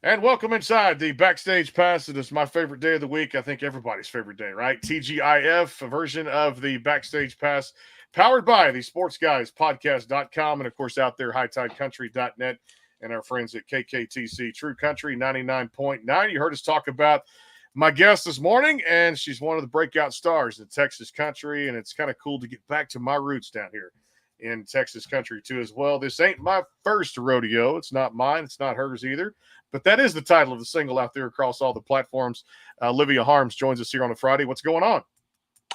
And welcome inside the Backstage Pass. It is my favorite day of the week. I think everybody's favorite day, right? TGIF, a version of the Backstage Pass, powered by the Sports Guys Podcast.com, and of course out there, HighTideCountry.net, and our friends at KKTC True Country 99.9. You heard us talk about my guest this morning, and she's one of the breakout stars in Texas country, and it's kind of cool to get back to my roots down here in Texas country too as well. This ain't my first rodeo. It's not mine. It's not hers either. But that is the title of the single out there across all the platforms. Olivia Harms joins us here on a Friday. What's going on?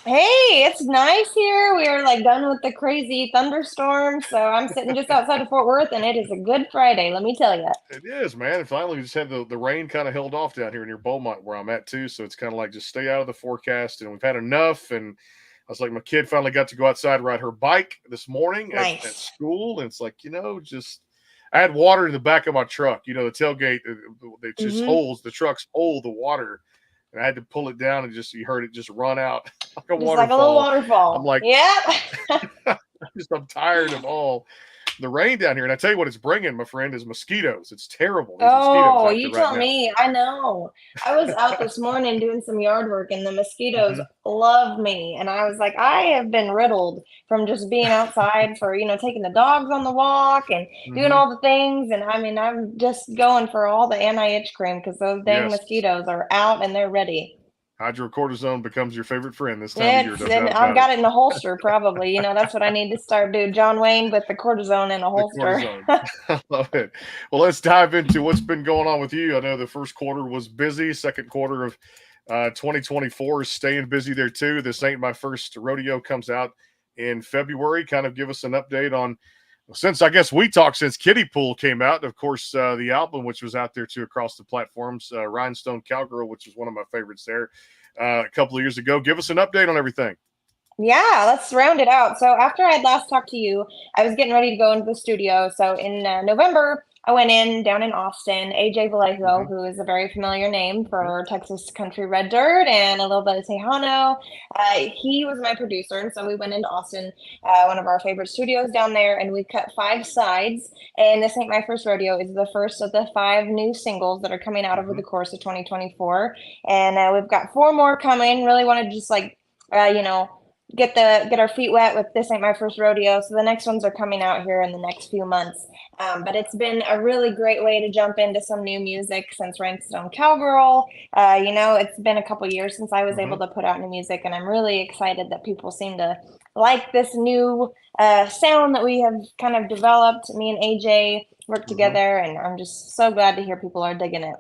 Hey, it's nice here. We are like done with the crazy thunderstorm, so I'm sitting just outside of Fort Worth, and it is a good Friday, let me tell you. It is, man. And finally, we just had the rain kind of held off down here near Beaumont where I'm at too. So it's kind of like just stay out of the forecast. And we've had enough. And I was like, my kid finally got to go outside and ride her bike this morning at Nice. school. And it's like, just I had water in the back of my truck. The tailgate, it just Mm-hmm. holds, the trucks hold the water. And I had to pull it down and you heard it just run out like a Just like a little waterfall. I'm waterfall. like, Yep. I'm tired of all the rain down here. And I tell you what it's bringing, my friend, is mosquitoes. It's terrible. There's mosquitoes Oh, out there you right tell now. me. I know. I was out this morning doing some yard work and the mosquitoes Hmm. love me. And I was like, I have been riddled from just being outside for, taking the dogs on the walk and doing Hmm. all the things. And I mean, I'm just going for all the anti-itch cream because those dang Yes. mosquitoes are out and they're ready. Hydrocortisone becomes your favorite friend this time of year, It's no and doubt I've about it. got it in a holster probably. That's what I need to start doing. John Wayne with the cortisone in a The holster. cortisone. I love it. Well, let's dive into what's been going on with you. I know the first quarter was busy. Second quarter of 2024 is staying busy there too. This ain't my first rodeo comes out in February. Kind of give us an update on since I guess we talked since Kiddie Pool came out. And of course, the album which was out there too across the platforms, Rhinestone Cowgirl, which was one of my favorites there a couple of years ago. Give us an update on everything. Yeah, let's round it out. So after I had last talked to you, I was getting ready to go into the studio. So in November, I went in down in Austin. AJ Vallejo, Hmm. who is a very familiar name for Texas country red dirt and a little bit of Tejano, he was my producer, and so we went into Austin, one of our favorite studios down there, and we cut five sides. And this ain't my first rodeo; it's the first of the five new singles that are coming out over Hmm. the course of 2024, and we've got four more coming. Really want to just like. Get our feet wet with This Ain't My First Rodeo. So the next ones are coming out here in the next few months. But it's been a really great way to jump into some new music since Rhinestone Cowgirl. It's been a couple years since I was Hmm. able to put out new music, and I'm really excited that people seem to like this new sound that we have kind of developed. Me and AJ work Hmm. together, and I'm just so glad to hear people are digging it.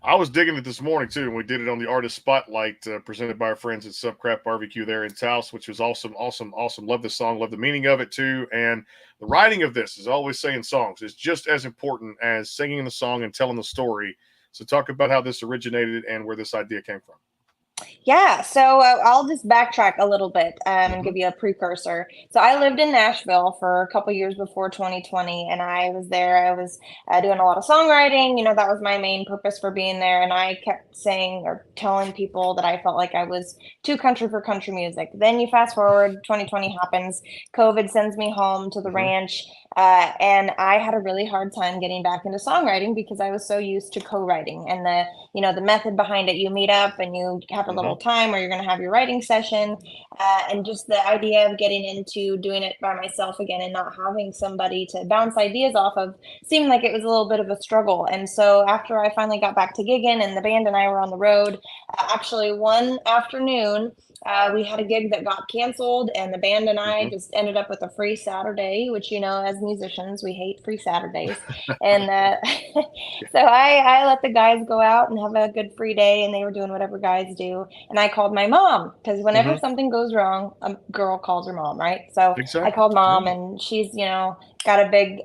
I was digging it this morning too, and we did it on the Artist Spotlight presented by our friends at Subcraft Barbecue there in Taos, which was awesome, awesome, awesome. Love the song, love the meaning of it too, and the writing of this is always saying songs is just as important as singing the song and telling the story. So talk about how this originated and where this idea came from. Yeah, so I'll just backtrack a little bit and Hmm. give you a precursor. So I lived in Nashville for a couple years before 2020, and I was there. I was doing a lot of songwriting. That was my main purpose for being there. And I kept saying or telling people that I felt like I was too country for country music. Then you fast forward, 2020 happens. COVID sends me home to the Hmm. ranch. And I had a really hard time getting back into songwriting because I was so used to co-writing and the method behind it. You meet up and you have a little Hmm. time where you're going to have your writing session, and just the idea of getting into doing it by myself again and not having somebody to bounce ideas off of seemed like it was a little bit of a struggle. And so after I finally got back to gigging and the band and I were on the road, actually one afternoon, we had a gig that got canceled, and the band and I Hmm. just ended up with a free Saturday, which, as musicians, we hate free Saturdays. And so I let the guys go out and have a good free day, and they were doing whatever guys do. And I called my mom because whenever Hmm. something goes wrong, a girl calls her mom, right? So I Exactly. called mom, Yeah. and she's, got a big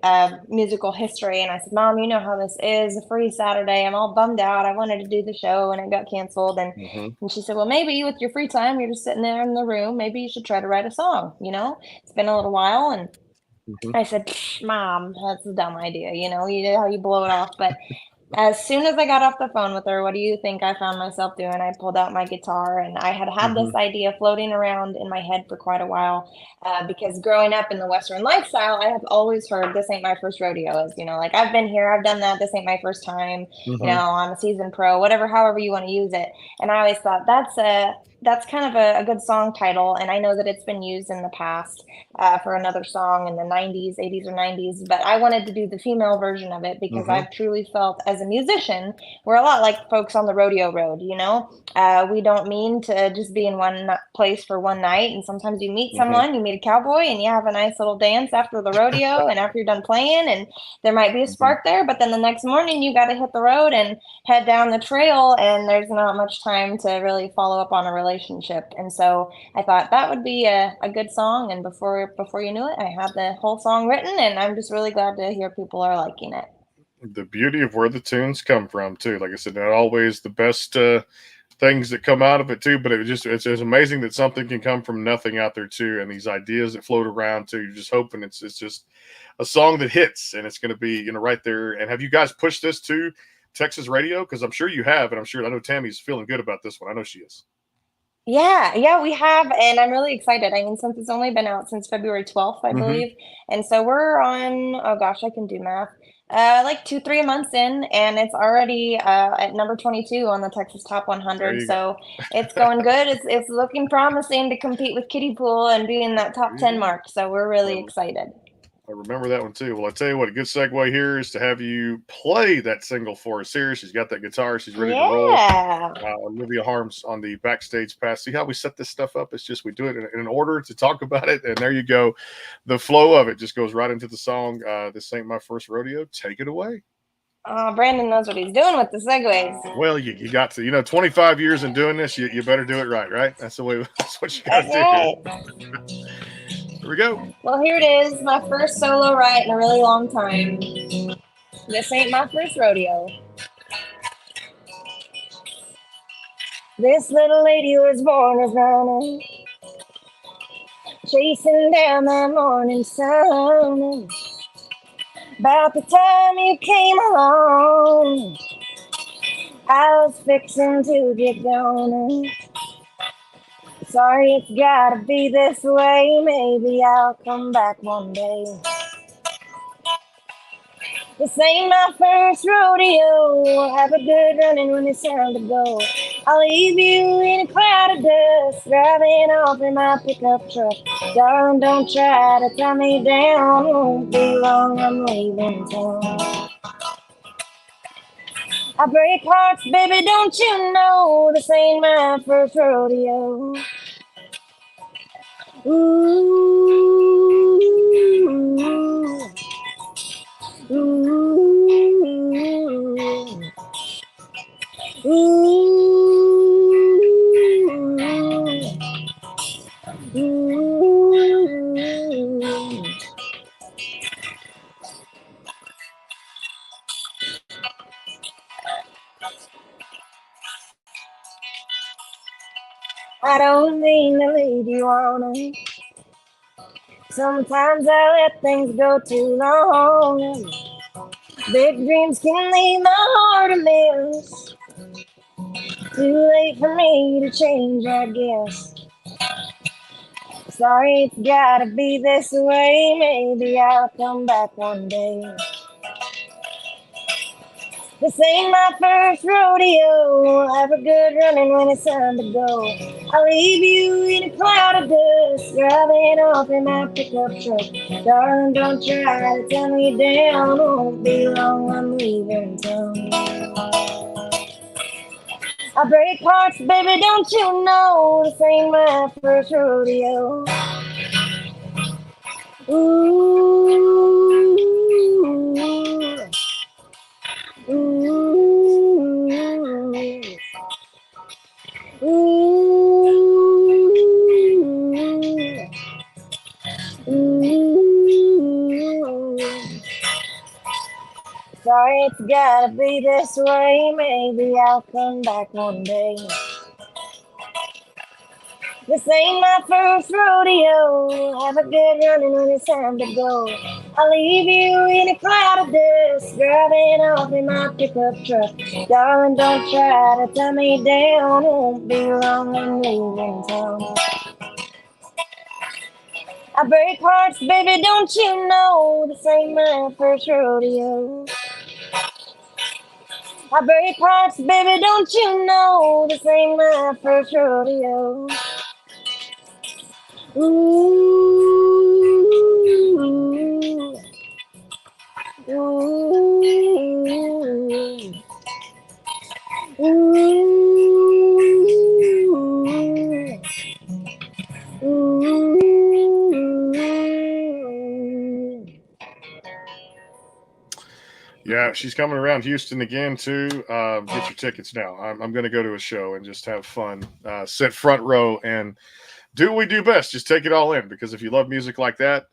musical history. And I said, Mom, you know how this is, a free Saturday. I'm all bummed out. I wanted to do the show, and it got canceled. And Hmm. and she said, well, maybe with your free time, you're just sitting there in the room. Maybe you should try to write a song. It's been a little while. And Hmm. I said, Mom, that's a dumb idea. You know how you blow it off. But As soon as I got off the phone with her, what do you think I found myself doing? I pulled out my guitar, and I had had this Mhm. idea floating around in my head for quite a while. Because growing up in the Western lifestyle, I have always heard this ain't my first rodeo. Is like I've been here, I've done that. This ain't my first time. Mhm. I'm a seasoned pro, whatever, however you want to use it. And I always thought that's kind of a good song title, and I know that it's been used in the past for another song in the 90s, 80s, or 90s. But I wanted to do the female version of it because Mhm. I've truly felt as a musician, we're a lot like folks on the rodeo road. We don't mean to just be in one place for one night. And sometimes you meet Mhm. someone, you meet a cowboy, and you have a nice little dance after the rodeo and after you're done playing. And there might be a Mhm. spark there, but then the next morning you got to hit the road and head down the trail, and there's not much time to really follow up on a relationship. And so I thought that would be a good song. And before you knew it, I had the whole song written, and I'm just really glad to hear people are liking it. The beauty of where the tunes come from too. Like I said, not always the best things that come out of it too, but it's amazing that something can come from nothing out there too, and these ideas that float around too. You're just hoping it's just a song that hits, and it's going to be right there. And have you guys pushed this to Texas radio? Because I'm sure you have, and I know Tammy's feeling good about this one. I know she is. Yeah, yeah, we have, and I'm really excited. I mean, since it's only been out since February 12th, I Hmm. believe. And so we're on, oh gosh, I can do math. Like 2, 3 months in, and it's already at number 22 on the Texas Top There 100. you go. So it's going good. It's looking promising to compete with Kiddie Pool and be in that There top you 10 go. mark. So we're really Well, excited. I remember that one too. Well, I tell you what, a good segue here is to have you play that single for us here. She's got that guitar. She's ready to roll. Yeah. Olivia Harms on the backstage pass. See how we set this stuff up? It's just we do it in an order to talk about it, and there you go. The flow of it just goes right into the song. This ain't my first rodeo. Take it away. Brandon knows what he's doing with the segues. Well, you got to 25 years in doing this. You better do it right, right? That's the way. That's what you got That's to do here. right. Here we go. Well, here it is, my first solo write in a really long time. This ain't my first rodeo. This little lady was born as running, chasing down that morning sun. About the time you came along, I was fixing to get going. Sorry it's gotta be this way, maybe I'll come back one day. This ain't my first rodeo. Have a good running when it's time to go. I'll leave you in a cloud of dust, driving off in my pickup truck. Darling, don't try to tie me down. Won't be long, I'm leaving town. I break hearts, baby, don't you know? This ain't my first rodeo. Ooh, ooh. I don't mean to lead you on. Sometimes I let things go too long. Big dreams can leave my heart a mess. Too late for me to change, I guess. Sorry it's gotta be this way. Maybe I'll come back one day. This ain't my first rodeo. Have a good running when it's time to go. I'll leave you in a cloud of dust, driving off in my pickup truck. Darling, don't try to tell me down. Won't be long, I'm leaving town. I break hearts, baby, don't you know? This ain't my first rodeo. Ooh, ooh. Ooh, ooh. Sorry it's gotta be this way. Maybe I'll come back one day. This ain't my first rodeo. Have a good running when it's time to go. I'll leave you in a cloud of dust, driving off in my pickup truck. Darling, don't try to tie me down, it won't be long, I'm leaving town. I break hearts, baby, don't you know, this ain't my first rodeo. I break hearts, baby, don't you know, this ain't my first rodeo. Ooh, ooh, ooh, ooh. Yeah, she's coming around Houston again too. Get your tickets now. I'm going to go to a show and just have fun. Sit front row and do what we do best. Just take it all in, because if you love music like that,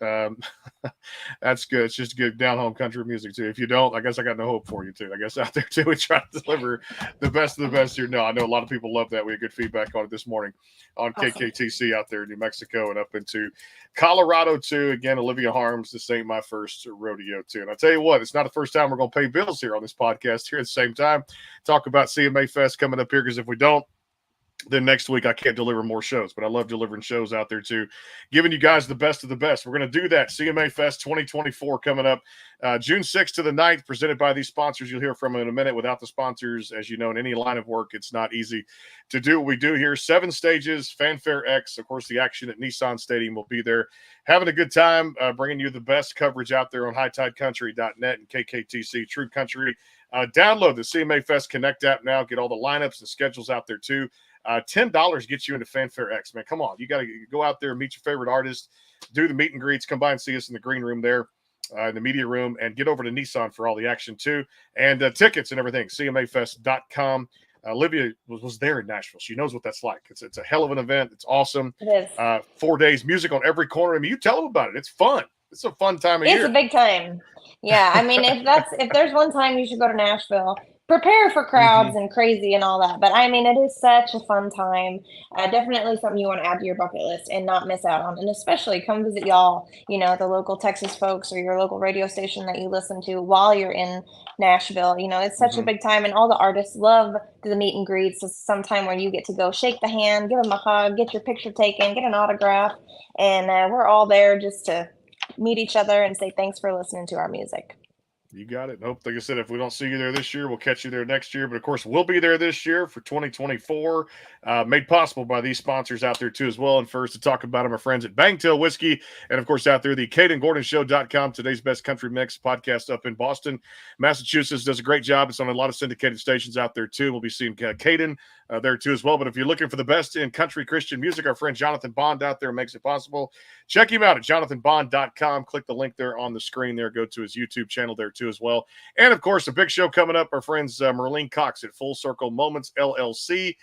that's good. It's just good down home country music too. If you don't, I guess I got no hope for you too. I guess out there too, we try to deliver the best of the best here. No, I know a lot of people love that. We had good feedback on it this morning on KKTC out there in New Mexico and up into Colorado too. Again, Olivia Harms, this ain't my first rodeo too. And I tell you what, it's not the first time we're going to pay bills here on this podcast here at the same time. Talk about CMA Fest coming up here, because if we don't, then next week I can't deliver more shows, but I love delivering shows out there too, giving you guys the best of the best. We're going to do that. CMA Fest 2024 coming up June 6th to the 9th, presented by these sponsors you'll hear from in a minute. Without the sponsors, as you know, in any line of work, it's not easy to do what we do here. 7 stages, Fanfare X, of course, the action at Nissan Stadium will be there. Having a good time, bringing you the best coverage out there on hightidecountry.net and KKTC True Country. Download the CMA Fest Connect app now. Get all the lineups and schedules out there too. $10 gets you into Fanfare X, man. Come on. You got to go out there and meet your favorite artist, do the meet and greets, come by and see us in the green room there, in the media room, and get over to Nissan for all the action too. And tickets and everything, CMAfest.com. Olivia was there in Nashville. She knows what that's like. It's a hell of an event. It's awesome. It is. 4 days, music on every corner. I mean, you tell them about it. It's fun. It's a fun time of year. It's a big time. Yeah, I mean, if there's one time you should go to Nashville, prepare for crowds and crazy and all that. But I mean, it is such a fun time. Definitely something you want to add to your bucket list and not miss out on. And especially come visit y'all, the local Texas folks or your local radio station that you listen to while you're in Nashville. It's such a big time, and all the artists love the meet and greets. It's some time where you get to go shake the hand, give them a hug, get your picture taken, get an autograph. And we're all there just to meet each other and say thanks for listening to our music. You got it. Nope. Like I said, if we don't see you there this year, we'll catch you there next year. But of course, we'll be there this year for 2024, made possible by these sponsors out there too as well. And first to talk about them, our friends at Bangtail Whiskey. And of course, out there, the CadenGordonShow.com, today's best country mix podcast up in Boston, Massachusetts, does a great job. It's on a lot of syndicated stations out there too. We'll be seeing Caden there too as well. But if you're looking for the best in country Christian music, our friend Jonathan Bond out there makes it possible. Check him out at jonathanbond.com. Click the link there on the screen there. Go to his YouTube channel there too as well. And of course, a big show coming up. Our friends Merlene Cox at Full Circle Moments LLC.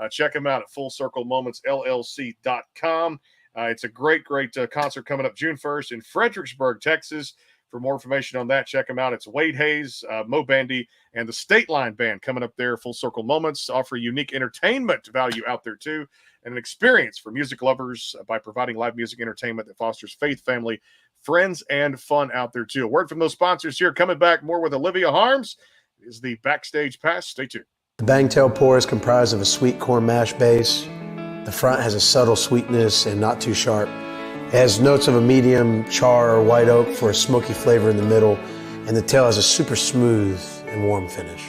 Check them out at FullCircleMomentsLLC.com. It's a great concert coming up June 1st in Fredericksburg, Texas. For more information on that, check them out. It's Wade Hayes, Mo Bandy, and the State Line Band coming up there. Full Circle Moments offer unique entertainment value out there too, and an experience for music lovers by providing live music entertainment that fosters faith, family, friends, and fun out there too. A word from those sponsors here. Coming back more with Olivia Harms is the Backstage Pass. Stay tuned. The Bangtail pour is comprised of a sweet corn mash base. The front has a subtle sweetness and not too sharp. It has notes of a medium char or white oak for a smoky flavor in the middle, and the tail has a super smooth and warm finish.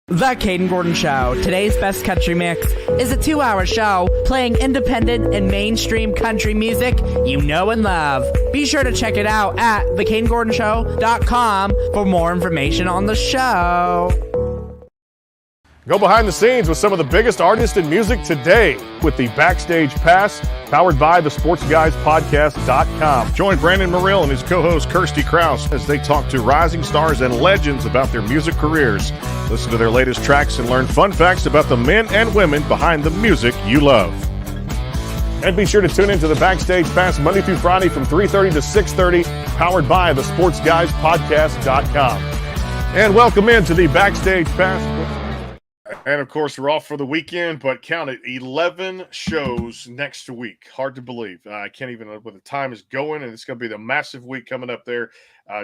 The Caden Gordon Show, today's best country mix, is a 2-hour show playing independent and mainstream country music you know and love. Be sure to check it out at thecadengordonshow.com for more information on the show. Go behind the scenes with some of the biggest artists in music today with the Backstage Pass, powered by the SportsGuysPodcast.com. Join Brandon Morrill and his co-host Kirsty Krause as they talk to rising stars and legends about their music careers. Listen to their latest tracks and learn fun facts about the men and women behind the music you love. And be sure to tune into the Backstage Pass Monday through Friday from 3:30 to 6:30, powered by the SportsGuysPodcast.com. And welcome into the Backstage Pass. And of course, we're off for the weekend, but count it, 11 shows next week. Hard to believe. I can't even know where the time is going, and it's going to be the massive week coming up there.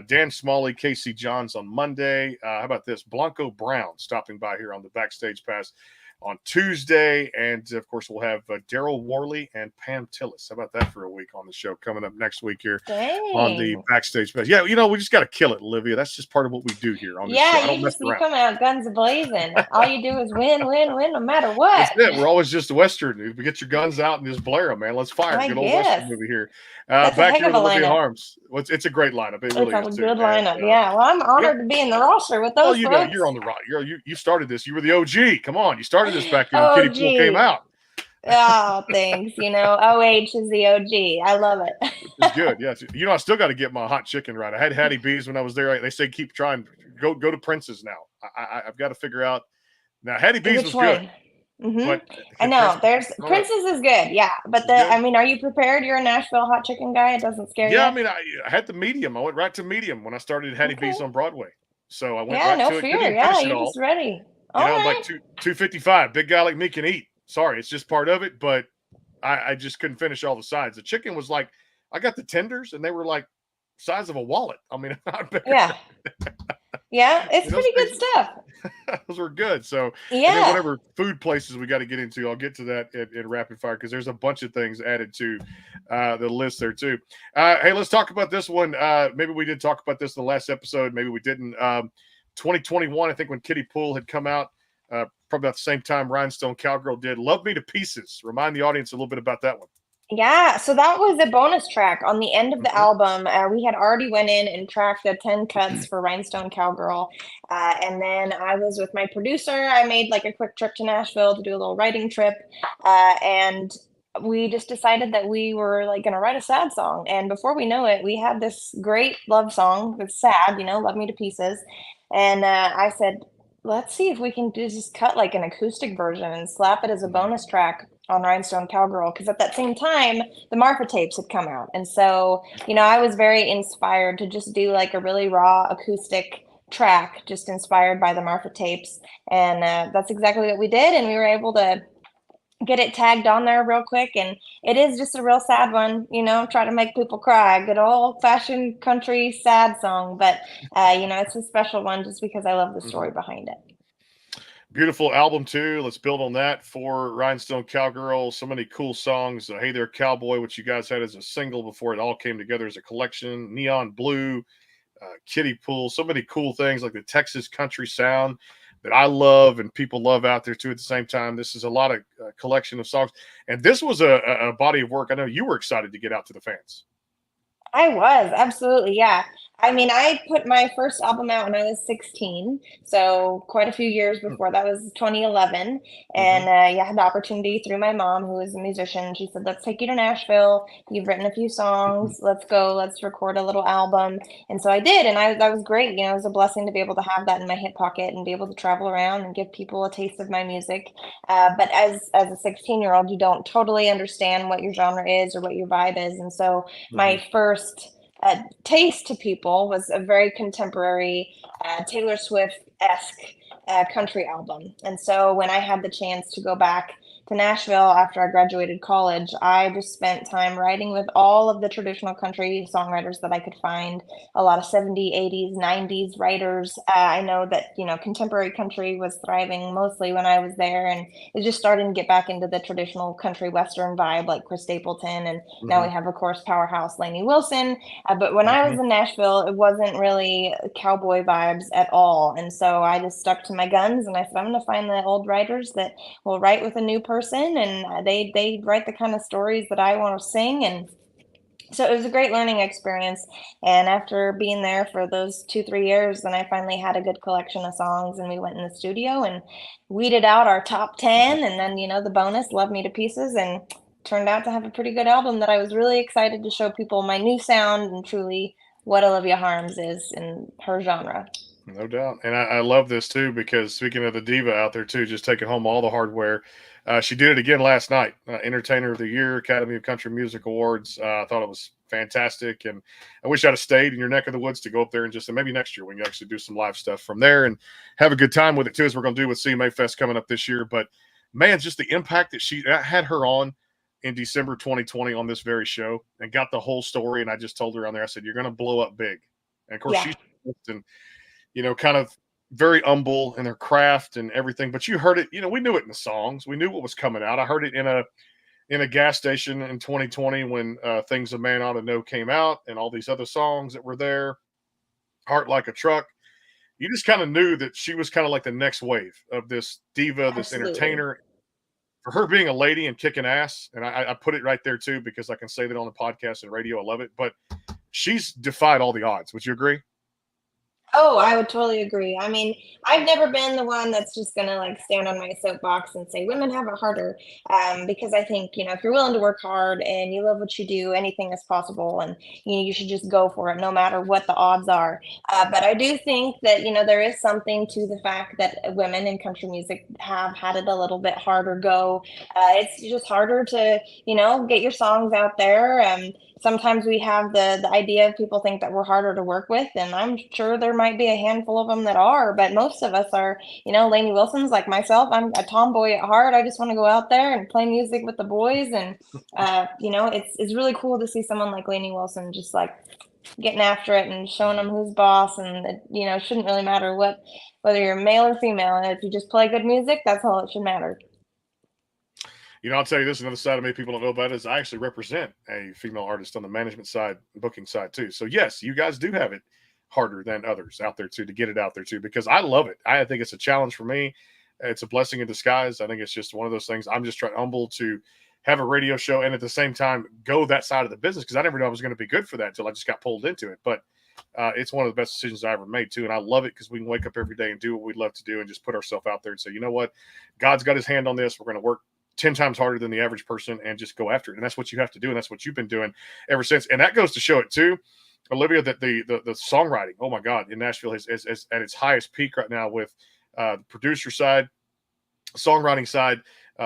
Dan Smalley, Casey Johns on Monday. How about this? Blanco Brown stopping by here on the Backstage Pass on Tuesday. And, of course, we'll have Daryl Worley and Pam Tillis. How about that for a week on the show coming up next week here on the Backstage Pass? Yeah, we just got to kill it, Olivia. That's just part of what we do here on this show. I don't mess around. You come out guns blazing. All you do is win, win, win, no matter what. That's it. We're always just a Western. We get your guns out and just blare them, man. Let's fire. Good old Western movie here. Back here with Olivia Harms. It's a great lineup. It's a good lineup. Yeah. Well, I'm honored to be in the roster with those folks. You're on the roster. You started this. You were the OG. Come on. You started this back when Kitty Pool came out. Oh, thanks. OH is the OG. I love it. It's good. Yeah. I still got to get my hot chicken right. I had Hattie B's when I was there. They say keep trying. Go to Prince's now. I've got to figure out. Now, Hattie B's was good. Mm-hmm. But I know Prince's is good, yeah. But are you prepared? You're a Nashville hot chicken guy. It doesn't scare you. Yeah, I had the medium. I went right to medium when I started at Hattie B's on Broadway. So I went right to it. Fear. Yeah, you're just ready. Like 255. Big guy like me can eat. Sorry, it's just part of it. But I just couldn't finish all the sides. The chicken was like, I got the tenders, and they were like size of a wallet. Yeah, it's pretty good stuff. Those were good. So, whatever food places we got to get into, I'll get to that in rapid fire because there's a bunch of things added to the list there too. Hey, let's talk about this one. Maybe we did talk about this in the last episode. Maybe we didn't. 2021, I think, when Kitty Pool had come out, probably about the same time Rhinestone Cowgirl did. Love Me to Pieces. Remind the audience a little bit about that one. Yeah, so that was a bonus track on the end of the album. We had already went in and tracked the 10 cuts for Rhinestone Cowgirl. And then I was with my producer. I made like a quick trip to Nashville to do a little writing trip. And we just decided that we were like going to write a sad song. And before we know it, we had this great love song that's sad, Love Me to Pieces. And I said, let's see if we can just cut like an acoustic version and slap it as a bonus track on Rhinestone Cowgirl, because at that same time the Marfa tapes had come out, and so I was very inspired to just do like a really raw acoustic track just inspired by the Marfa tapes, and that's exactly what we did, and we were able to get it tagged on there real quick, and it is just a real sad one, try to make people cry, good old-fashioned country sad song, but it's a special one just because I love the story behind it. Beautiful album too. Let's build on that for Rhinestone Cowgirl. So many cool songs. Hey There Cowboy, which you guys had as a single before it all came together as a collection. Neon Blue, Kitty Pool. So many cool things like the Texas country sound that I love and people love out there too at the same time. This is a lot of collection of songs. And this was a body of work I know you were excited to get out to the fans. I was, absolutely, yeah. I put my first album out when I was 16, so quite a few years before. That was 2011, and I had the opportunity through my mom, who is a musician. She said, let's take you to Nashville. You've written a few songs. Let's go. Let's record a little album. And so I did, and that was great. It was a blessing to be able to have that in my hip pocket and be able to travel around and give people a taste of my music. But as a 16-year-old, you don't totally understand what your genre is or what your vibe is. And so my first taste to people was a very contemporary Taylor Swift-esque country album. And so when I had the chance to go back to Nashville after I graduated college, I just spent time writing with all of the traditional country songwriters that I could find, a lot of 70s, 80s, 90s writers. I know that, contemporary country was thriving mostly when I was there, and it was just starting to get back into the traditional country western vibe like Chris Stapleton, and now we have, of course, powerhouse Lainey Wilson. But when I was in Nashville, it wasn't really cowboy vibes at all. And so I just stuck to my guns, and I said, I'm going to find the old writers that will write with a new person, and they write the kind of stories that I want to sing. And so it was a great learning experience. And after being there for those 2-3 years, then I finally had a good collection of songs, and we went in the studio and weeded out our top 10, and then the bonus, Love Me to Pieces, and turned out to have a pretty good album that I was really excited to show people my new sound and truly what Olivia Harms is in her genre. No doubt. And I love this too, because speaking of the diva out there too, just taking home all the hardware, she did it again last night. Entertainer of the Year, Academy of Country Music Awards. I thought it was fantastic. And I wish I'd have stayed in your neck of the woods to go up there and just, and maybe next year we can actually do some live stuff from there and have a good time with it too, as we're going to do with CMA Fest coming up this year. But man, just the impact that she had her on in December 2020 on this very show, and got the whole story. And I just told her on there, I said, you're going to blow up big. And of course she's, and, you know, kind of very humble in her craft and everything, but you heard it, you know, we knew it in the songs. We knew what was coming out. I heard it in a gas station in 2020 when Things a Man Ought to Know came out, and all these other songs that were there, Heart Like a Truck. You just kind of knew that she was kind of like the next wave of this diva, this entertainer. For her being a lady and kicking ass, and I put it right there too, because I can say that on the podcast and radio. I love it. But she's defied all the odds. Would you agree? Oh, I would totally agree. I mean, I've never been the one that's just gonna like stand on my soapbox and say women have it harder, because I think, you know, if you're willing to work hard and you love what you do, anything is possible, and you know, you should just go for it no matter what the odds are. But I do think that, you know, there is something to the fact that women in country music have had it a little bit harder go. It's just harder to, you know, get your songs out there. Sometimes we have the idea of people think that we're harder to work with, and I'm sure there might be a handful of them that are, but most of us are, you know, Lainey Wilson's like myself. I'm a tomboy at heart. I just want to go out there and play music with the boys. And, you know, it's really cool to see someone like Lainey Wilson just like getting after it and showing them who's boss. And, you know, it shouldn't really matter whether you're male or female. And if you just play good music, that's all it should matter. You know, I'll tell you this, another side of me people don't know about is I actually represent a female artist on the management side, booking side too. So yes, you guys do have it harder than others out there too, to get it out there too, because I love it. I think it's a challenge for me. It's a blessing in disguise. I think it's just one of those things. I'm just trying humble to have a radio show and at the same time go that side of the business, because I never knew I was going to be good for that until I just got pulled into it. But it's one of the best decisions I ever made too. And I love it because we can wake up every day and do what we love to do and just put ourselves out there and say, you know what, God's got his hand on this. We're going to work 10 times harder than the average person and just go after it. And that's what you have to do. And that's what you've been doing ever since. And that goes to show it too, Olivia, that the songwriting, oh my God, in Nashville is at its highest peak right now with the producer side, songwriting side.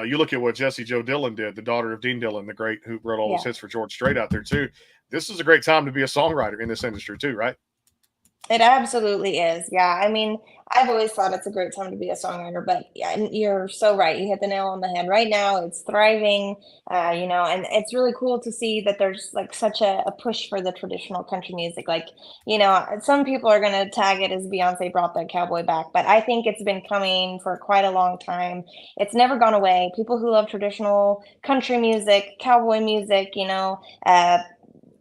You look at what Jessie Jo Dillon did, the daughter of Dean Dillon, the great, who wrote all those hits for George Strait out there too. This is a great time to be a songwriter in this industry too, right? It absolutely is. Yeah. I mean, I've always thought it's a great time to be a songwriter, but yeah, you're so right. You hit the nail on the head. Right now, it's thriving, you know, and it's really cool to see that there's like such a push for the traditional country music. Like, you know, some people are going to tag it as Beyonce brought the cowboy back, but I think it's been coming for quite a long time. It's never gone away. People who love traditional country music, cowboy music, you know,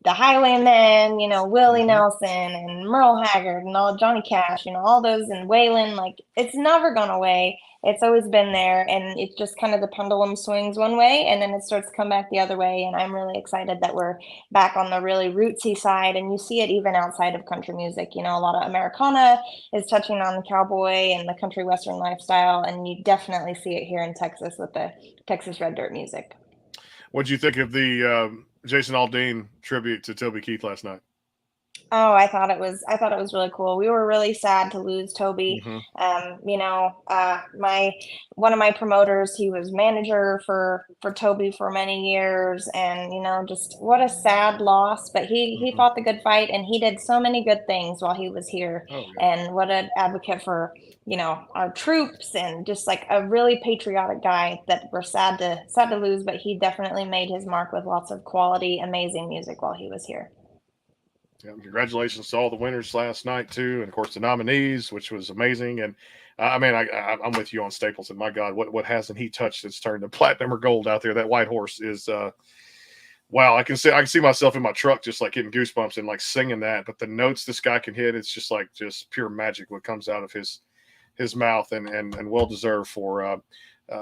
the Highwaymen, you know, Willie Nelson and Merle Haggard and all Johnny Cash, you know, all those, and Waylon, like it's never gone away. It's always been there, and it's just kind of the pendulum swings one way and then it starts to come back the other way. And I'm really excited that we're back on the really rootsy side, and you see it even outside of country music. You know, a lot of Americana is touching on the cowboy and the country western lifestyle, and you definitely see it here in Texas with the Texas Red Dirt music. What'd you think of the Jason Aldean tribute to Toby Keith last night? Oh, I thought it was really cool. We were really sad to lose Toby. You know, one of my promoters, he was manager for Toby for many years, and you know, just what a sad loss. But he fought the good fight, and he did so many good things while he was here. And what an advocate for, you know, our troops, and just like a really patriotic guy that we're sad to lose. But he definitely made his mark with lots of quality, amazing music while he was here. Yeah, congratulations to all the winners last night too, and of course the nominees, which was amazing. And I mean, I'm with you on Stapleton. My God, what hasn't he touched that's turned to platinum or gold out there? That white horse is wow. I can see myself in my truck just like getting goosebumps and like singing that. But the notes this guy can hit, it's just like just pure magic what comes out of his mouth, and well deserved for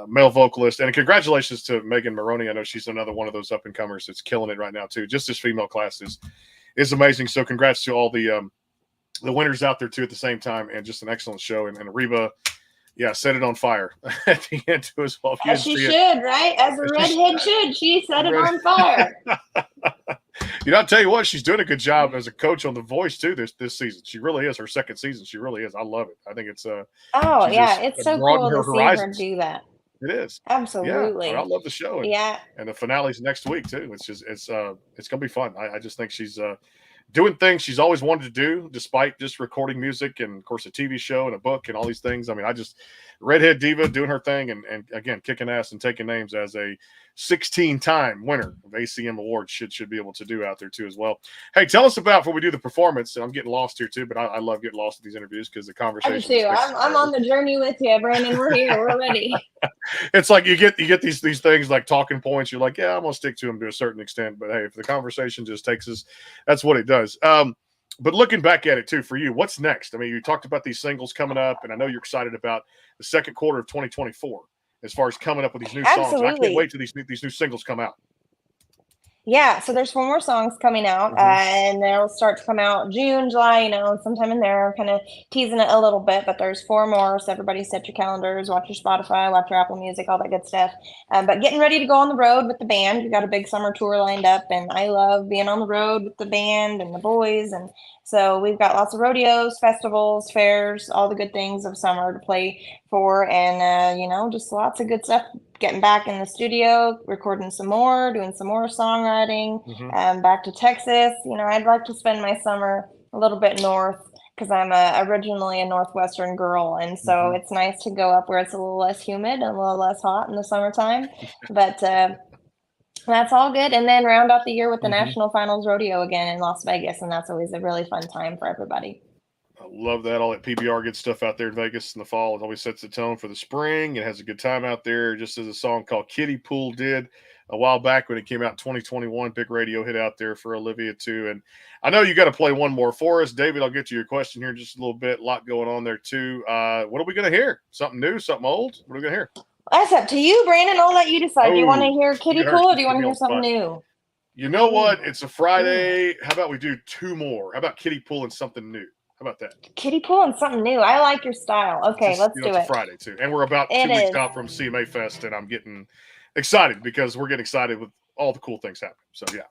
male vocalist. And congratulations to Megan Maroney. I know she's another one of those up and comers that's killing it right now too. Just this female class is amazing. So congrats to all the winners out there too at the same time, and just an excellent show. And Reba, yeah, set it on fire at the end too as well. As she should, right? As a redhead should. She set it on fire. You know, I'll tell you what, she's doing a good job as a coach on The Voice too this season. She really is. Her second season, she really is. I love it. I think it's it's so cool to see her do that. It is. Yeah, I Absolutely. love the show, Yeah. and the finale's next week too. It's just it's gonna be fun. I just think she's doing things she's always wanted to do, despite just recording music and of course a TV show and a book and all these things. I mean, I just redhead diva doing her thing and again kicking ass and taking names as a 16-time winner of ACM awards should be able to do out there too as well. Hey, tell us about before we do the performance. And I'm getting lost here too, but I love getting lost in these interviews because the I do conversation too. just takes us I'm forever. on the journey with you, Brandon. We're here. We're ready. It's like you get these things like talking points. You're like, yeah, I'm gonna stick to them to a certain extent. But hey, if the conversation just takes us, that's what it does. But looking back at it too, for you, what's next? I mean, you talked about these singles coming up, and I know you're excited about the second quarter of 2024 as far as coming up with these new songs. And I can't wait Absolutely. till these new singles come out. Yeah, so there's 4 more songs coming out, Mhm. and they'll start to come out June, July, sometime in there, kind of teasing it a little bit, but there's 4 more, so everybody set your calendars, watch your Spotify, watch your Apple Music, all that good stuff. But getting ready to go on the road with the band. We've got a big summer tour lined up, and I love being on the road with the band and the boys, and so we've got lots of rodeos, festivals, fairs, all the good things of summer to play for, and just lots of good stuff. Getting back in the studio, recording some more, doing some more songwriting, Mhm. back to Texas. I'd like to spend my summer a little bit north because I'm originally a Northwestern girl. And so Mhm. it's nice to go up where it's a little less humid and a little less hot in the summertime. But that's all good. And then round out the year with the Mhm. National Finals Rodeo again in Las Vegas. And that's always a really fun time for everybody. I love that. All that PBR good stuff out there in Vegas in the fall. It always sets the tone for the spring. It has a good time out there, just as a song called Kiddie Pool did a while back when it came out in 2021. Big radio hit out there for Olivia, too. And I know you got to play one more for us. David, I'll get to your question here in just a little bit. A lot going on there, too. What are we going to hear? Something new, something old? What are we going to hear? That's up to you, Brandon. I'll let you decide. Do you want to Oh, hear look Kiddie at her. Pool or do She's you want putting to me hear on something spot. new? You know Ooh, what? It's a ooh. Friday. How about we do 2 more? How about Kiddie Pool and something new? How about that? Kiddie Pool and something new. I like your style. Okay, Just let's it's do a it. Friday too, and we're about It 2 weeks is. out from CMA Fest, and I'm getting excited because we're getting excited with all the cool things happening. So yeah,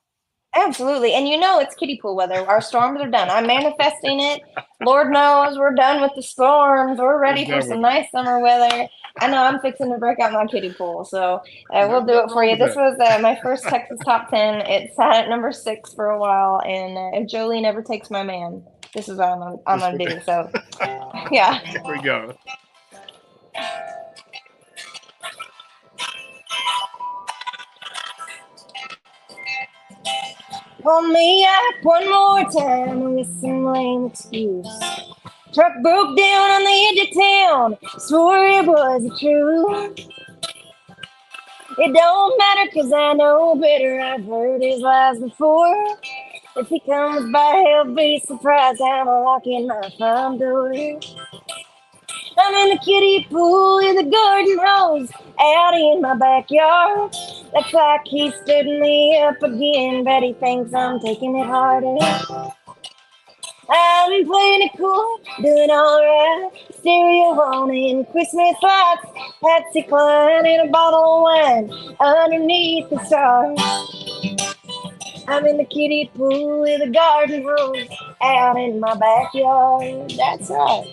Absolutely. And it's kiddie pool weather. Our storms are done. I'm manifesting it. Lord knows we're done with the storms. We're we're ready for done with some it. nice summer weather. I know I'm fixing to break out my kiddie pool. So No, we'll do nothing it for wrong you. with This that. was my first Texas top 10. It sat at number 6 for a while. And if Jolie never takes my man, this is what I'm This going one- to do. So, yeah. Here we go. Pull me up one more time with some lame excuse. Truck broke down on the edge of town. Swore it wasn't true. It don't matter 'cause I know better. I've heard his lies before. If he comes by, he'll be surprised. I'm locking my front door. I'm in the kiddie pool with a garden hose out in my backyard. Looks like he stood me up again, but he thinks I'm taking it harder. I'm playing it cool, doing alright. Stereo on and Christmas lights. Patsy Cline and a bottle of wine underneath the stars. I'm in the kiddie pool with a garden hose out in my backyard. That's right.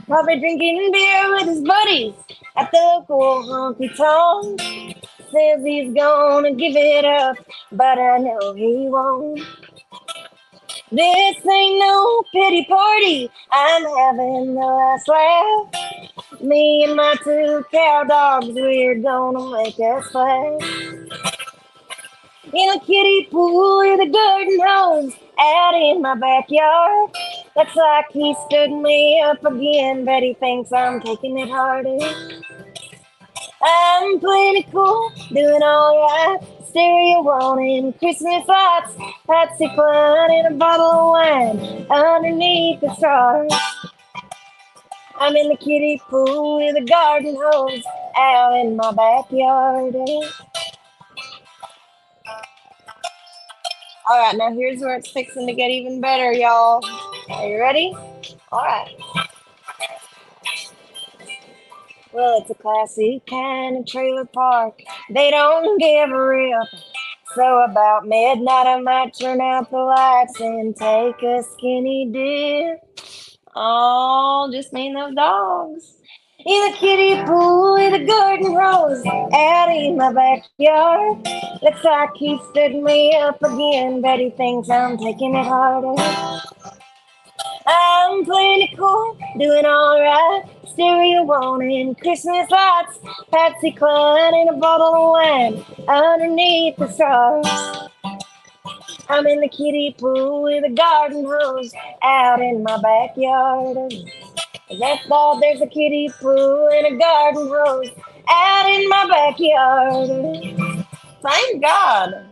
Probably drinking beer with his buddies at the local honky tonk. Says he's gonna give it up, but I know he won't. This ain't no pity party. I'm having the last laugh. Me and my 2 cow dogs, we're gonna make us laugh. In a kiddie pool with a garden hose out in my backyard. Looks like he stood me up again, but he thinks I'm taking it harder. I'm playing it cool, doing alright. Stereo on and Christmas lights. Patsy Cline and a bottle of wine underneath the stars. I'm in the kiddie pool with a garden hose out in my backyard. All right, now here's where it's fixing to get even better, y'all. Are you ready? All right. Well, it's a classy kind of trailer park. They don't give a rip. So about midnight I might turn out the lights and take a skinny dip. Oh, just me and those dogs. In the kiddie pool with a garden hose out in my backyard. Looks like he stood me up again, but he thinks I'm taking it harder. I'm playing it cool, doing alright. Stereo on and Christmas lights. Patsy Cline and a bottle of wine underneath the stars. I'm in the kiddie pool with a garden hose out in my backyard. That's all, there's a kiddie pool and a garden hose out in my backyard. Thank God.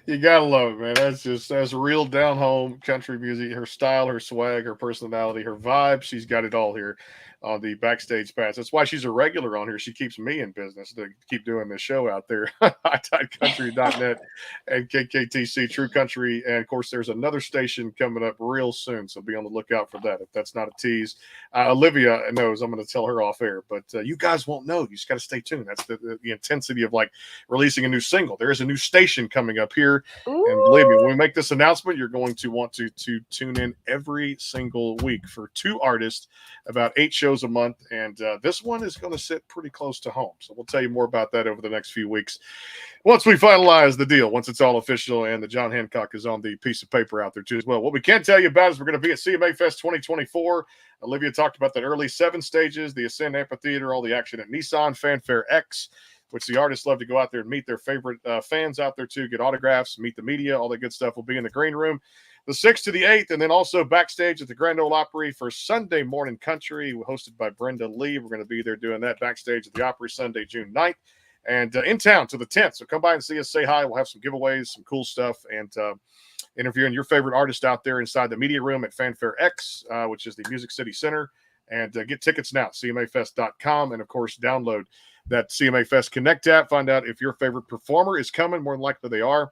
You gotta love it, man. That's real down home country music. Her style, her swag, her personality, her vibe. She's got it all here on the Backstage Pass. That's why she's a regular on here. She keeps me in business to keep doing this show out there. HighTideCountry.net and KKTC True Country. And of course, there's another station coming up real soon, so be on the lookout for that. If that's not a tease, Olivia knows. I'm going to tell her off air, but you guys won't know. You just got to stay tuned. That's the intensity of like releasing a new single. There is a new station coming up here. Ooh. And believe me, when we make this announcement, you're going to want to tune in every single week for 2 artists, about 8 shows a month. And this one is going to sit pretty close to home. So we'll tell you more about that over the next few weeks once we finalize the deal, once it's all official and the John Hancock is on the piece of paper out there too as well. What we can tell you about is we're going to be at CMA Fest 2024. Olivia talked about that early 7 stages, the Ascend Amphitheater, all the action at Nissan Fanfare X, which the artists love to go out there and meet their favorite fans out there too, get autographs, meet the media, all that good stuff will be in the green room the 6th to the 8th, and then also backstage at the Grand Ole Opry for Sunday Morning Country, hosted by Brenda Lee. We're going to be there doing that backstage at the Opry Sunday, June 9th, and in town to the 10th. So come by and see us, say hi. We'll have some giveaways, some cool stuff, and interviewing your favorite artist out there inside the media room at Fanfare X, which is the Music City Center. And get tickets now, cmafest.com, and of course, download that CMA Fest Connect app. Find out if your favorite performer is coming. More than likely they are.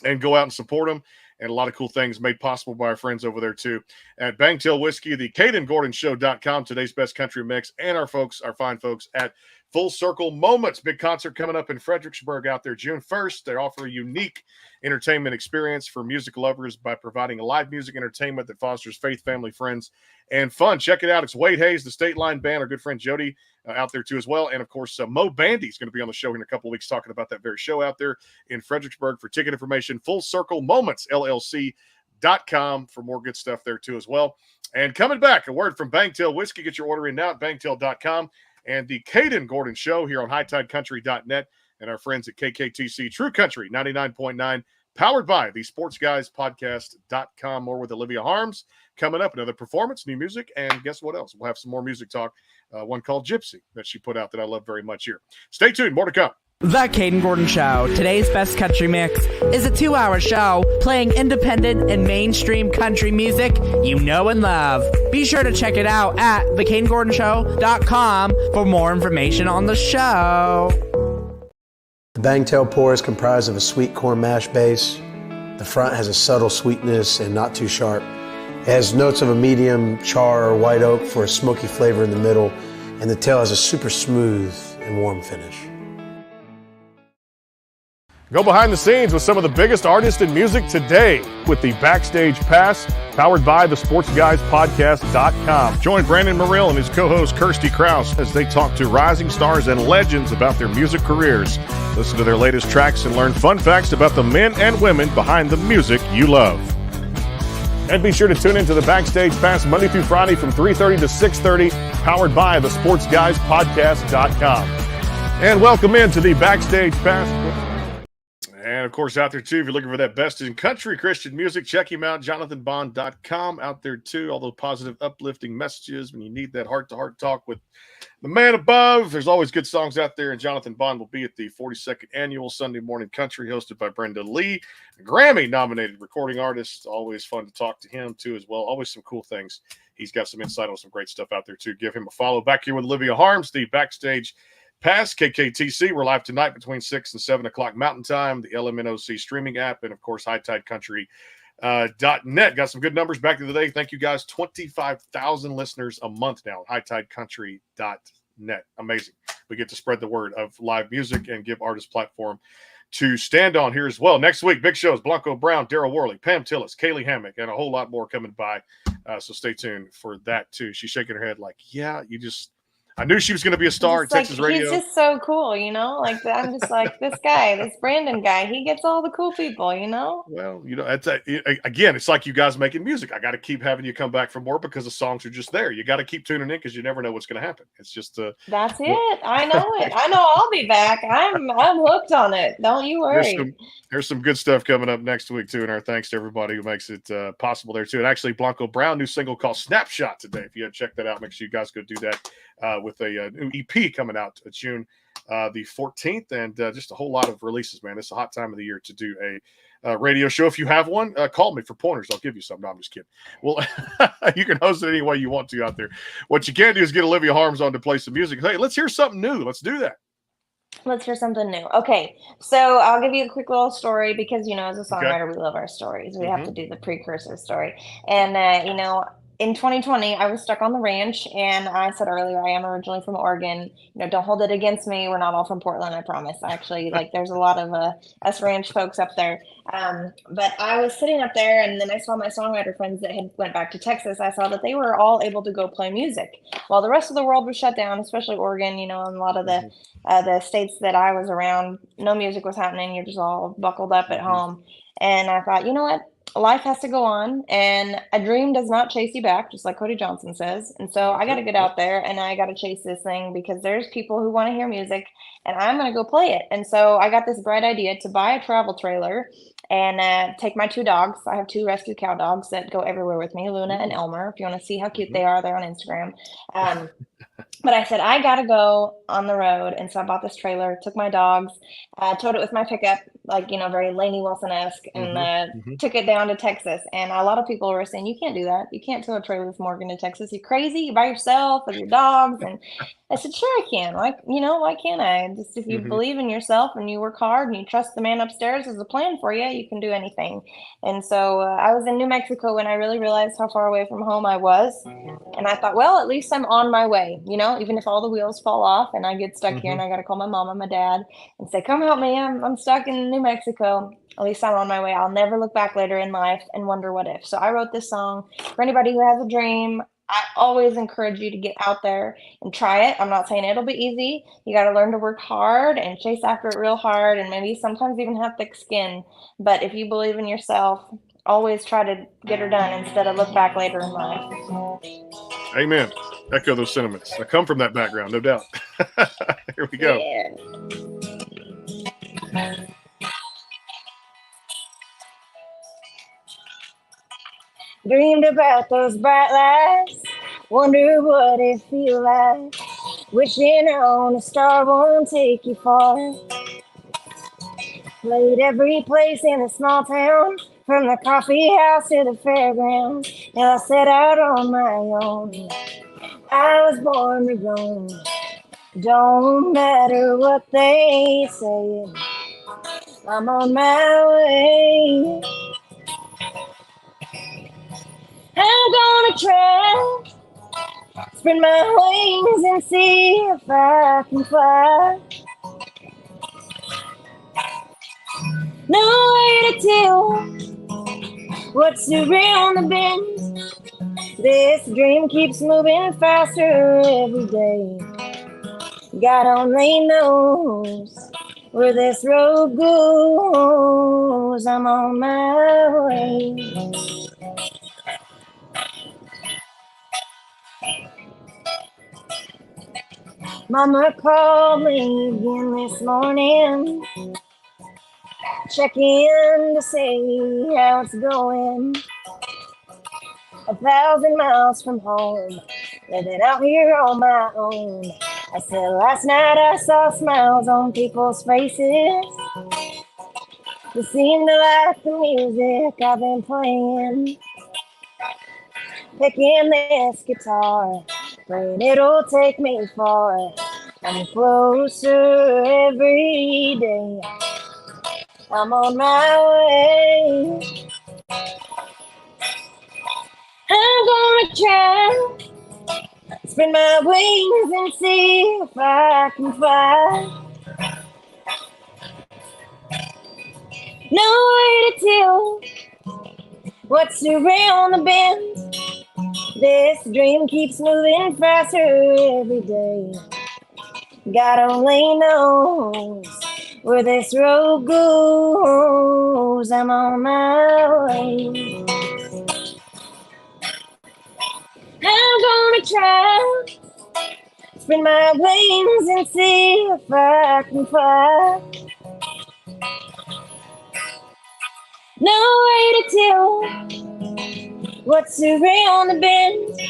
And go out and support them. And a lot of cool things made possible by our friends over there, too. At Bangtail Whiskey, the CadenGordonShow.com, today's best country mix, and our fine folks at Full Circle Moments. Big concert coming up in Fredericksburg out there June 1st. They offer a unique entertainment experience for music lovers by providing live music entertainment that fosters faith, family, friends, and fun. Check it out. It's Wade Hayes, the State Line Band, our good friend Jody out there too as well. And of course, Mo Bandy is going to be on the show in a couple of weeks talking about that very show out there in Fredericksburg. For ticket information, Full Circle Moments, LLC.com for more good stuff there too as well. And coming back, a word from Bangtail Whiskey. Get your order in now at bangtail.com. And the Caden Gordon Show here on HighTideCountry.net and our friends at KKTC True Country 99.9, powered by the SportsGuysPodcast.com. More with Olivia Harms coming up. Another performance, new music, and guess what else? We'll have some more music talk, one called Gypsy that she put out that I love very much here. Stay tuned. More to come. The Caden Gordon Show, today's best country mix, is a 2-hour show playing independent and mainstream country music you know and love. Be sure to check it out at thecadengordonshow.com for more information on the show. The Bangtail pour is comprised of a sweet corn mash base. The front has a subtle sweetness and not too sharp. It has notes of a medium char or white oak for a smoky flavor in the middle, and the tail has a super smooth and warm finish. Go behind the scenes with some of the biggest artists in music today with the Backstage Pass, powered by the SportsGuysPodcast.com. Join Brandon Morrill and his co-host Kirsty Krause as they talk to rising stars and legends about their music careers. Listen to their latest tracks and learn fun facts about the men and women behind the music you love. And be sure to tune into the Backstage Pass Monday through Friday from 3:30 to 6:30, powered by the SportsGuysPodcast.com. And welcome into the Backstage Pass. And, of course, out there, too, if you're looking for that best in country Christian music, check him out, JonathanBond.com. Out there, too, all those positive, uplifting messages when you need that heart-to-heart talk with the man above. There's always good songs out there, and Jonathan Bond will be at the 42nd Annual Sunday Morning Country, hosted by Brenda Lee, Grammy-nominated recording artist. Always fun to talk to him, too, as well. Always some cool things. He's got some insight on some great stuff out there, too. Give him a follow. Back here with Olivia Harms, the Backstage Pass, KKTC. We're live tonight between 6 and 7 o'clock Mountain Time, the LMNOC streaming app, and, of course, HighTideCountry.net. Got some good numbers back in the day. Thank you, guys. 25,000 listeners a month now at HighTideCountry.net. Amazing. we get to spread the word of live music and give artists platform to stand on here as well. Next week, big shows: Blanco Brown, Daryl Worley, Pam Tillis, Kaylee Hammock, and a whole lot more coming by. So stay tuned for that too. She's shaking her head like, yeah, I knew she was going to be a star at Texas radio. He's just so cool, like I'm just like, this guy, this Brandon guy, he gets all the cool people, Well, that's again, it's like you guys making music. I got to keep having you come back for more because the songs are just there. You got to keep tuning in because you never know what's going to happen. It's just that's it. I know it. I know I'll be back. I'm hooked on it. Don't you worry. There's some good stuff coming up next week too, and our thanks to everybody who makes it possible there too. And actually, Blanco Brown, new single called "Snapshot" today. If you haven't checked that out, make sure you guys go do that. With a new EP coming out June the 14th, and just a whole lot of releases, man. It's a hot time of the year to do a radio show. If you have one, call me for pointers. I'll give you some. No, I'm just kidding. Well, you can host it any way you want to out there. What you can do is get Olivia Harms on to play some music. Hey, let's hear something new. Let's do that. Let's hear something new. Okay, so I'll give you a quick little story because, as a songwriter, we love our stories. We have to do the precursor story. And, in 2020, I was stuck on the ranch, and I said earlier, I am originally from Oregon. Don't hold it against me. We're not all from Portland, I promise. Actually, there's a lot of us ranch folks up there. But I was sitting up there, and then I saw my songwriter friends that had went back to Texas. I saw that they were all able to go play music while the rest of the world was shut down, especially Oregon, and a lot of the states that I was around, no music was happening. You're just all buckled up at home. And I thought, you know what? Life has to go on, and a dream does not chase you back, just like Cody Johnson says. And so I got to get out there, and I got to chase this thing because there's people who want to hear music, and I'm going to go play it. And so I got this bright idea to buy a travel trailer and take my 2 dogs. I have 2 rescue cow dogs that go everywhere with me, Luna and Elmer. If you want to see how cute they are, they're on Instagram. But I said, I got to go on the road. And so I bought this trailer, took my dogs, towed it with my pickup, very Lainey Wilson-esque, and took it down to Texas. And a lot of people were saying, you can't do that. You can't tow a trailer with Morgan to Texas. You're crazy. You're by yourself with your dogs. And I said, sure I can. Why can't I? Just if you believe in yourself and you work hard and you trust the man upstairs has a plan for you, you can do anything. And so I was in New Mexico when I really realized how far away from home I was. And I thought, well, at least I'm on my way, even if all the wheels fall off and I get stuck here and I got to call my mom and my dad and say, come help me. I'm stuck in New Mexico. At least I'm on my way. I'll never look back later in life and wonder what if. So I wrote this song for anybody who has a dream. I always encourage you to get out there and try it. I'm not saying it'll be easy. You got to learn to work hard and chase after it real hard and maybe sometimes even have thick skin. But if you believe in yourself, always try to get her done instead of look back later in life. Amen. Echo those sentiments. I come from that background, no doubt. Here we go. Yeah. Dreamed about those bright lights, wonder what it feels like. Wishing on a star won't take you far. Played every place in a small town, from the coffee house to the fairgrounds, and I set out on my own. I was born to roam. Don't matter what they say, I'm on my way. I'm gonna try, spread my wings and see if I can fly. No way to tell what's around the bend. This dream keeps moving faster every day. God only knows where this road goes. I'm on my way. Mama called me again this morning, check in to see how it's going. 1,000 miles from home, living out here on my own. I said last night I saw smiles on people's faces. They seem to like the music I've been playing. Picking this guitar, praying it'll take me far. I'm closer every day. I'm on my way. I'm gonna try, Spread my wings and see if I can fly. No way to tell what's around the bend. This dream keeps moving faster every day. God only knows where this road goes. I'm on my way. I'm gonna try, spread my wings and see if I can fly. No way to tell what's around the bend.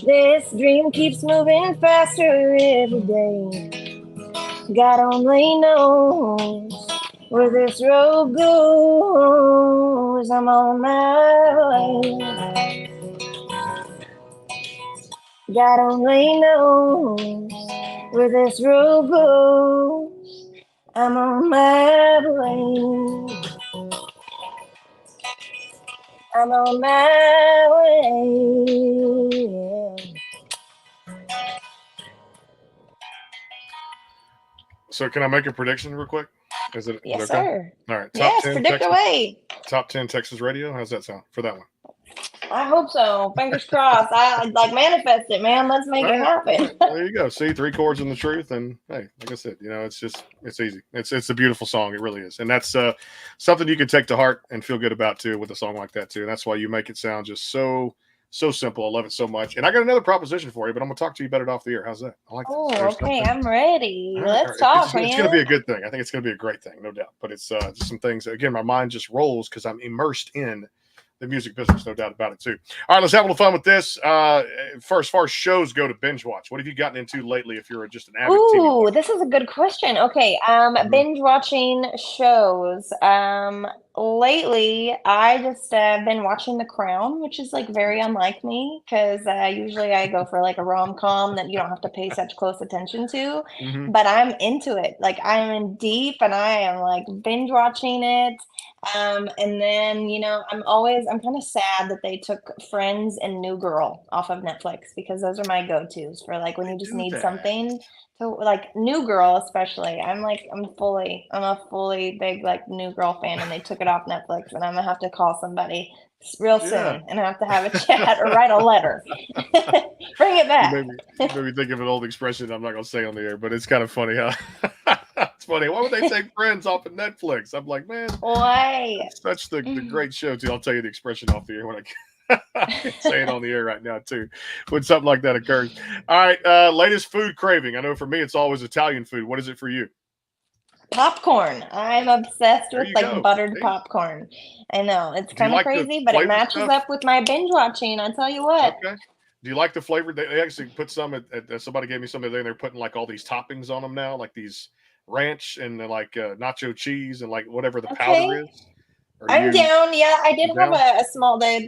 This dream keeps moving faster every day. God only knows where this road goes. I'm on my way. God only knows where this road goes. I'm on my way. I'm on my way. So can I make a prediction real quick? Is it Yes, okay? sir. All right. Yes, predict away. Top 10 Texas radio. How's that sound for that one? I hope so. Fingers crossed. I like manifest it, man. Let's make it happen. There you go. See, 3 chords in the truth, and hey, like I said, it's easy. It's a beautiful song. It really is, and that's something you can take to heart and feel good about too with a song like that too. And that's why you make it sound just so simple. I love it so much. And I got another proposition for you, but I'm gonna talk to you about it off the air. How's that? I like that. Oh, okay. I'm ready. All Let's right. talk, It's gonna be a good thing. I think it's gonna be a great thing, no doubt. But it's just some things. Again, my mind just rolls because I'm immersed in the music business, no doubt about it too. All right, let's have a little fun with this. As far as shows go to binge watch, what have you gotten into lately if you're just an avid TV Ooh, watcher? this is a good question. Okay, binge watching shows. Lately, I just been watching The Crown, which is like very unlike me because usually I go for like a rom-com that you don't have to pay such close attention to. Mhm. But I'm into it. Like I'm in deep and I am like binge watching it. And then, I'm kind of sad that they took Friends and New Girl off of Netflix because those are my go-tos for like when you just Do need that. something to like New Girl, especially. I'm a fully big like New Girl fan, and they took it off Netflix, and I'm gonna have to call somebody real soon, and I have to have a chat or write a letter. Bring it back. Maybe think of an old expression I'm not gonna say on the air, but it's kind of funny how it's funny. Why would they take Friends off of Netflix? I'm like, man, Why? it's such the great show too. I'll tell you the expression off the air when I can say it on the air right now too, when something like that occurs. All right, latest food craving. I know for me it's always Italian food. What is it for you? Popcorn. I'm obsessed There with you like go. buttered See? popcorn. I know it's Do you kind of like the crazy, but it flavored matches stuff? up with my binge watching. I tell you what. Okay. Do you like the flavor? They actually put some somebody gave me some of them. They're putting like all these toppings on them now, like these ranch and like nacho cheese and like whatever the powder Okay. is. Are I'm you down. Yeah, I did have down? a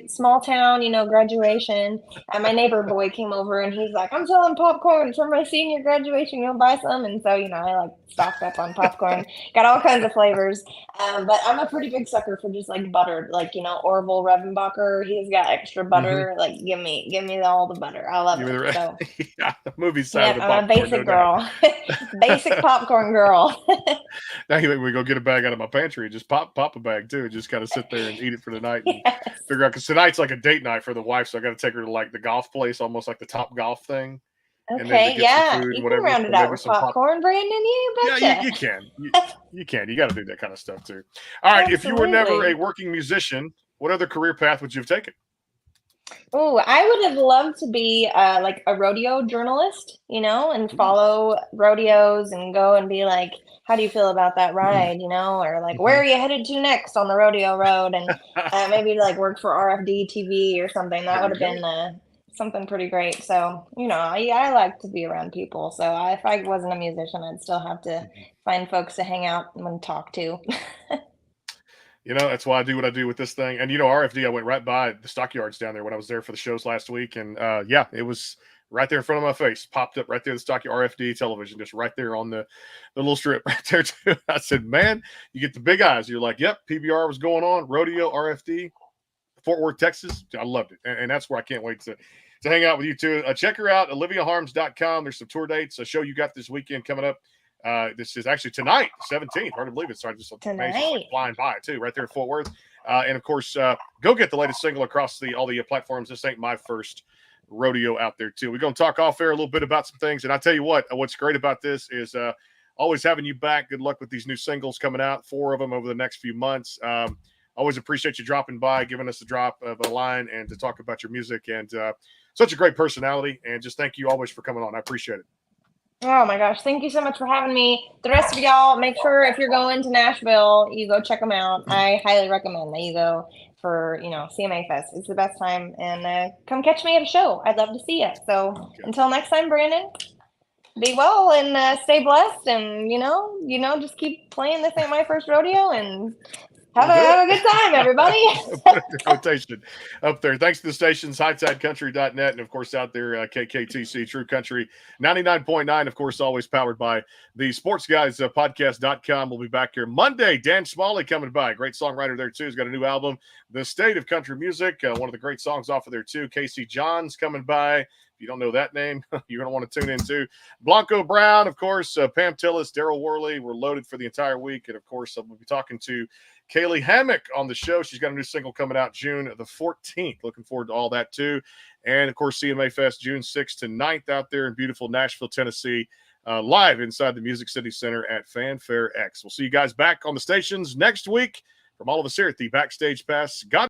small town, graduation. And my neighbor boy came over and he's like, I'm selling popcorn for my senior graduation. You'll buy some. And so, I like stocked up on popcorn, got all kinds of flavors. But I'm a pretty big sucker for just like buttered, like, Orville Redenbacher. He's got extra butter. Like, give me all the butter. I love Give me it. the So, yeah, the movie side of the I'm a popcorn. basic No doubt. girl, basic popcorn girl. Now you make me go get a bag out of my pantry and just pop a bag too, and just kind of sit there and eat it for the night and Yes. figure out. Because tonight's like a date night for the wife, so I got to take her to like the golf place, almost like the Top Golf thing. And then to Okay, get some yeah. food, You can whatever. round So it out maybe with some pop. popcorn, Brandon. You Yeah, betcha. you can. You can. You got to do that kind of stuff too. All right. If you were never Absolutely. a working musician, what other career path would you have taken? Oh, I would have loved to be like a rodeo journalist, and follow rodeos and go and be like, how do you feel about that ride, or like, where are you headed to next on the rodeo road? And maybe like work for RFD TV or something. That There would you have been something pretty great. So, I like to be around people. So if I wasn't a musician, I'd still have to find folks to hang out and talk to. That's why I do what I do with this thing. And RFD, I went right by the stockyards down there when I was there for the shows last week, and yeah, it was right there in front of my face. Popped up right there, the stockyard RFD television, just right there on the little strip right there too. I said, man, you get the big eyes. You're like, yep, PBR was going on, rodeo, RFD, Fort Worth, Texas. I loved it, and that's where I can't wait to to hang out with you too. Check her out, oliviaharms.com. There's some tour dates, a show you got this weekend coming up. This is actually tonight, 17th. Hard to believe it's just amazing. It's like flying by too, right there in Fort Worth. And of course, go get the latest single across all the platforms. This ain't my first rodeo out there too. We're going to talk off air a little bit about some things. And I tell you what's great about this is always having you back. Good luck with these new singles coming out, 4 of them over the next few months. Always appreciate you dropping by, giving us a drop of a line and to talk about your music, and such a great personality. And just thank you always for coming on. I appreciate it. Oh my gosh, thank you so much for having me. The rest of y'all, make sure if you're going to Nashville, you go check them out. I highly recommend that you go for, CMA Fest. It's the best time. And come catch me at a show. I'd love to see you. So until next time, Brandon, be well and stay blessed. And, just keep playing This Ain't My First Rodeo and have a good time, everybody. Rotation up there. Thanks to the stations, hightidecountry.net, and of course out there, KKTC True Country 99.9, of course, always powered by the Sports Guys podcast.com. We'll be back here Monday. Dan Smalley coming by. Great songwriter there too. He's got a new album, The State of Country Music. One of the great songs off of there too. Casey Johns coming by. If you don't know that name, you're going to want to tune in too. Blanco Brown, of course, Pam Tillis, Daryl Worley. We're loaded for the entire week. And of course, we'll be talking to Kaylee Hammock on the show. She's got a new single coming out June the 14th. Looking forward to all that too. And of course, CMA Fest June 6th to 9th out there in beautiful Nashville, Tennessee, live inside the Music City Center at Fanfare X. We'll see you guys back on the stations next week. From all of us here at the Backstage Pass, God